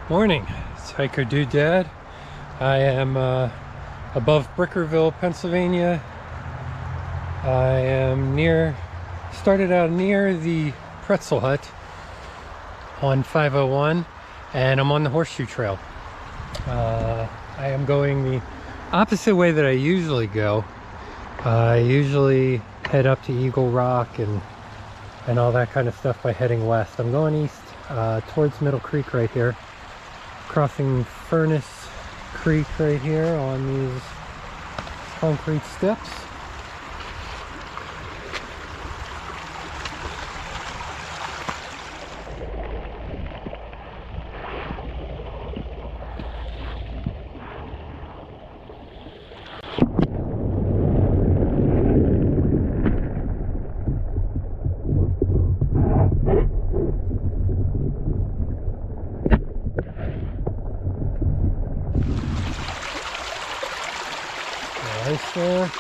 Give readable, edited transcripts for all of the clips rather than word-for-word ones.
Morning, it's Hiker Dude Dad. I am above Brickerville, Pennsylvania. I am started out near the Pretzel Hut on 501, and I'm on the Horseshoe Trail. I am going the opposite way that I usually go. I usually head up to Eagle Rock and all that kind of stuff by heading west. I'm going east towards Middle Creek right here. Crossing Furnace Creek right here on these concrete steps. Nice there.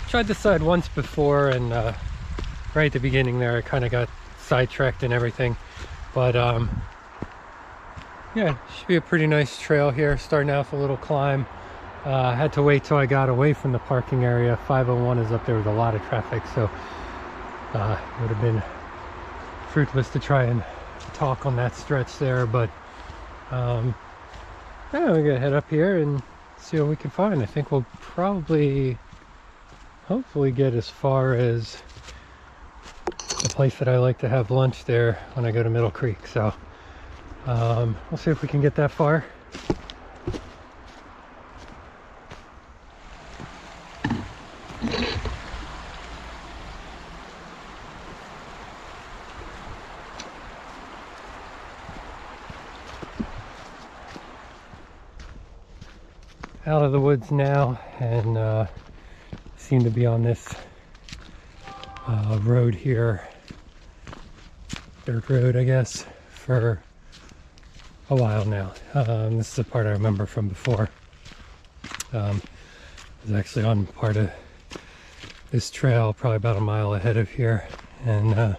Tried this side once before, and right at the beginning there I kind of got sidetracked and everything, but yeah, should be a pretty nice trail here. Starting out with a little climb. I had to wait till I got away from the parking area. 501 is up there with a lot of traffic, so it would have been fruitless to try and talk on that stretch there, but yeah, we're gonna head up here and see what we can find. I think we'll probably hopefully get as far as the place that I like to have lunch there when I go to Middle Creek, so we'll see if we can get that far. Out of the woods now, and seem to be on this road here, dirt road I guess, for a while now. This is a part I remember from before. I was actually on part of this trail probably about a mile ahead of here, and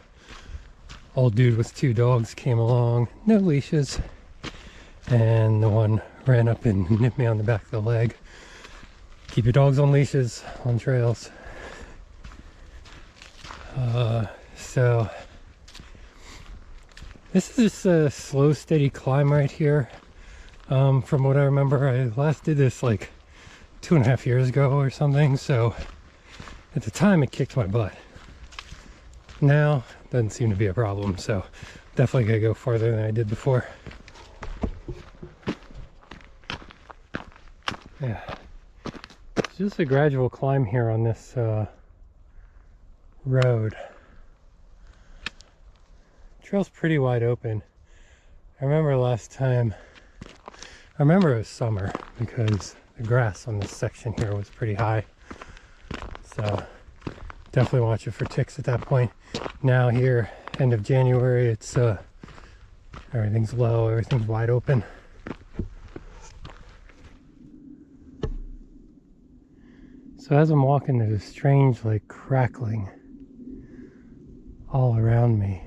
old dude with two dogs came along, no leashes, and the one ran up and nipped me on the back of the leg. Keep your dogs on leashes on trails. So this is just a slow, steady climb right here. From what I remember, I last did this like 2.5 years ago or something, so at the time it kicked my butt. Now doesn't seem to be a problem, so definitely gotta go farther than I did before. Yeah, it's just a gradual climb here on this road. Trail's pretty wide open. I remember last time, I remember it was summer because the grass on this section here was pretty high. So definitely watch it for ticks at that point. Now here, end of January, it's everything's low, everything's wide open. So as I'm walking, there's a strange like crackling all around me,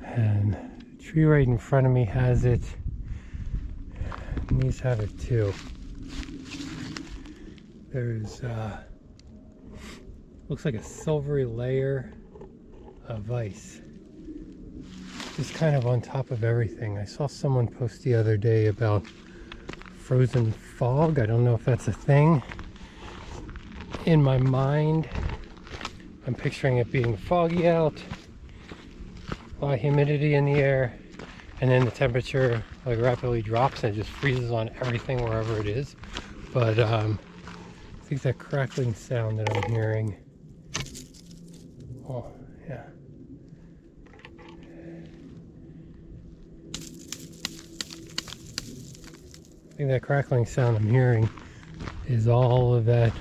and the tree right in front of me has it, and these have it too. There's looks like a silvery layer of ice just kind of on top of everything. I saw someone post the other day about frozen fog. I don't know if that's a thing. In my mind, I'm picturing it being foggy out, a lot of humidity in the air, and then the temperature like rapidly drops and it just freezes on everything wherever it is. But I think that crackling sound that I'm hearing, oh yeah, I think that crackling sound I'm hearing is all of that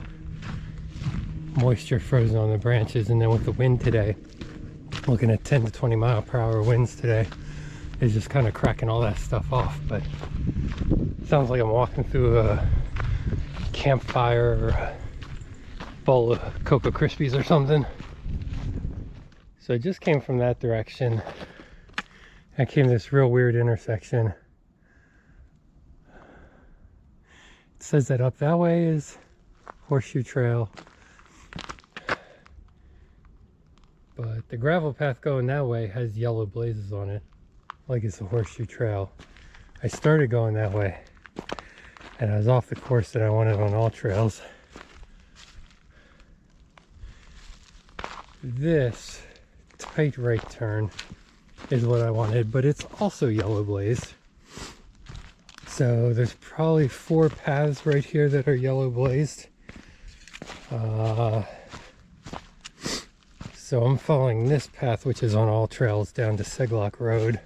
moisture frozen on the branches. And then with the wind today, looking at 10 to 20 mile per hour winds today, is just kind of cracking all that stuff off. But it sounds like I'm walking through a campfire or bowl of Cocoa Krispies or something. So I just came from that direction. I came to this real weird intersection. It says that up that way is Horseshoe Trail. But the gravel path going that way has yellow blazes on it, like it's a Horseshoe Trail. I started going that way, and I was off the course that I wanted on all trails. This tight right turn is what I wanted, but it's also yellow blazed. So there's probably 4 paths right here that are yellow blazed. So I'm following this path, which is on all trails, down to Seglock Rd.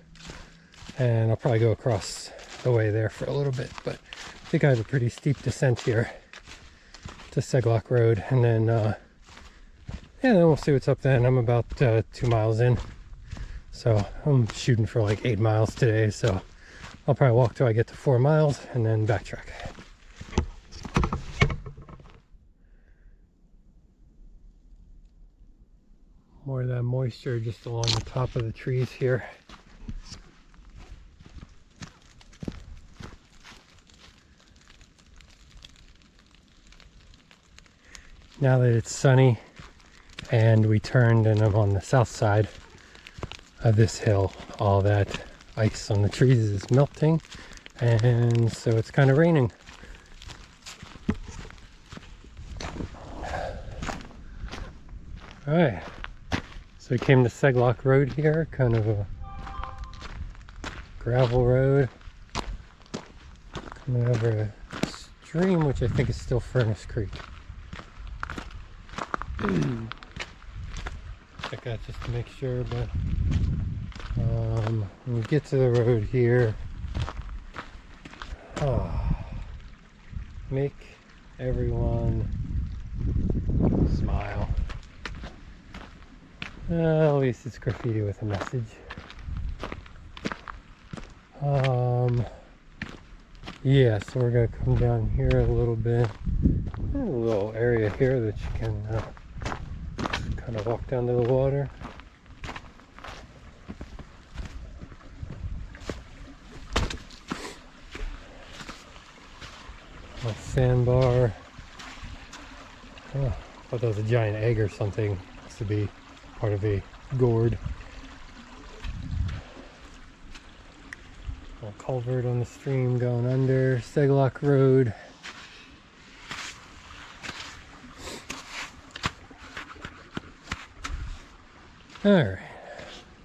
And I'll probably go across the way there for a little bit, but I think I have a pretty steep descent here to Seglock Rd. And then, yeah, then we'll see what's up then. I'm about 2 miles in. So I'm shooting for like 8 miles today, so I'll probably walk till I get to 4 miles and then backtrack. More of that moisture just along the top of the trees here. Now that it's sunny and we turned and I'm on the south side of this hill, all that ice on the trees is melting, and so it's kind of raining. All right, so we came to Seglock Rd here, kind of a gravel road coming over a stream, which I think is still Furnace Creek. Check that just to make sure, but when you get to the road here, make everyone smile. At least it's graffiti with a message. Yeah, so we're gonna come down here a little bit. There's a little area here that you can kind of walk down to the water. A sandbar. Oh, I thought that was a giant egg or something. Has to be part of a gourd. A culvert on the stream going under Seglock Rd. Alright,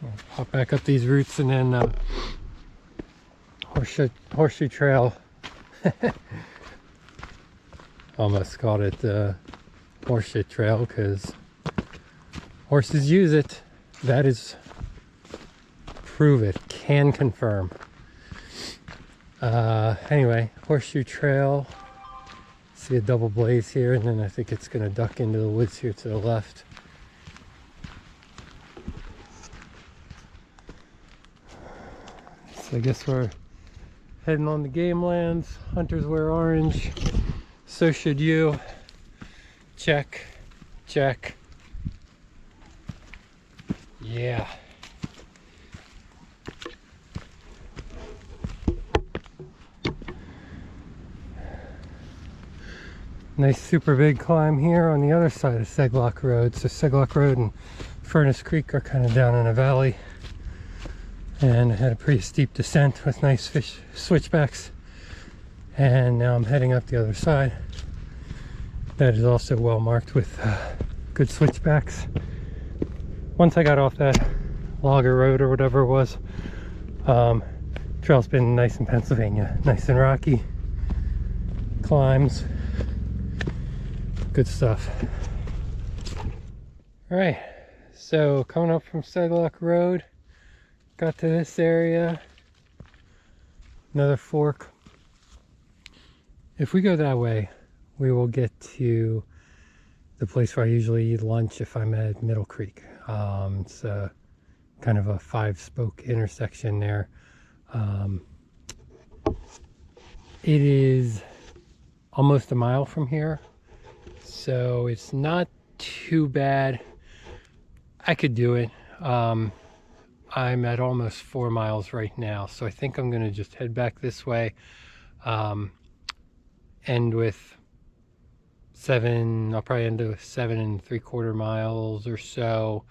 we'll pop back up these roots and then Horseshoe Trail. Almost called it Horseshoe Trail because horses use it. That is, prove it, can confirm. Anyway, Horseshoe Trail. See a double blaze here, and then I think it's going to duck into the woods here to the left. So I guess we're heading on the game lands. Hunters wear orange. So should you. Check. Check. Yeah. Nice super big climb here on the other side of Seglock Rd. So Seglock Rd and Furnace Creek are kind of down in a valley. And I had a pretty steep descent with nice fish switchbacks. And now I'm heading up the other side. That is also well marked with good switchbacks. Once I got off that logger road or whatever it was, trail's been nice in Pennsylvania. Nice and rocky. Climbs. Good stuff. Alright, so coming up from Seglock Rd, got to this area, another fork. If we go that way, we will get to the place where I usually eat lunch if I'm at Middle Creek. It's a kind of a 5-spoke intersection there. It is almost a mile from here So it's not too bad. I could do it. I'm at almost 4 miles right now, so I think I'm gonna just head back this way. End with I'll probably end with 7 3/4 miles or so.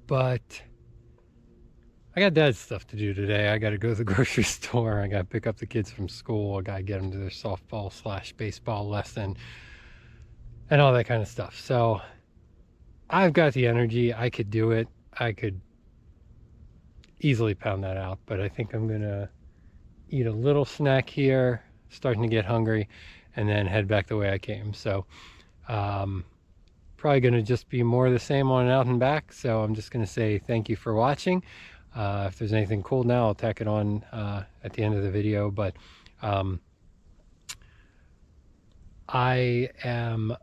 But I got dad stuff to do today. I got to go to the grocery store. I got to pick up the kids from school. I got to get them to their softball/baseball lesson and all that kind of stuff. So I've got the energy. I could do it. I could easily pound that out, but I think I'm going to eat a little snack here, starting to get hungry, and then head back the way I came. So probably going to just be more of the same on out and back. So I'm just going to say thank you for watching. If there's anything cool now, I'll tack it on at the end of the video. But I am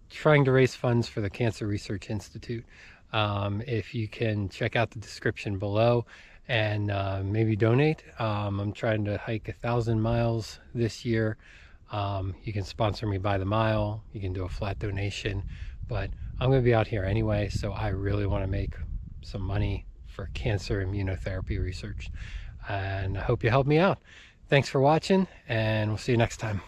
trying to raise funds for the Cancer Research Institute. If you can check out the description below and maybe donate. I'm trying to hike 1,000 miles this year. You can sponsor me by the mile. You can do a flat donation, but I'm going to be out here anyway, so I really want to make some money for cancer immunotherapy research, and I hope you help me out. Thanks for watching, and we'll see you next time.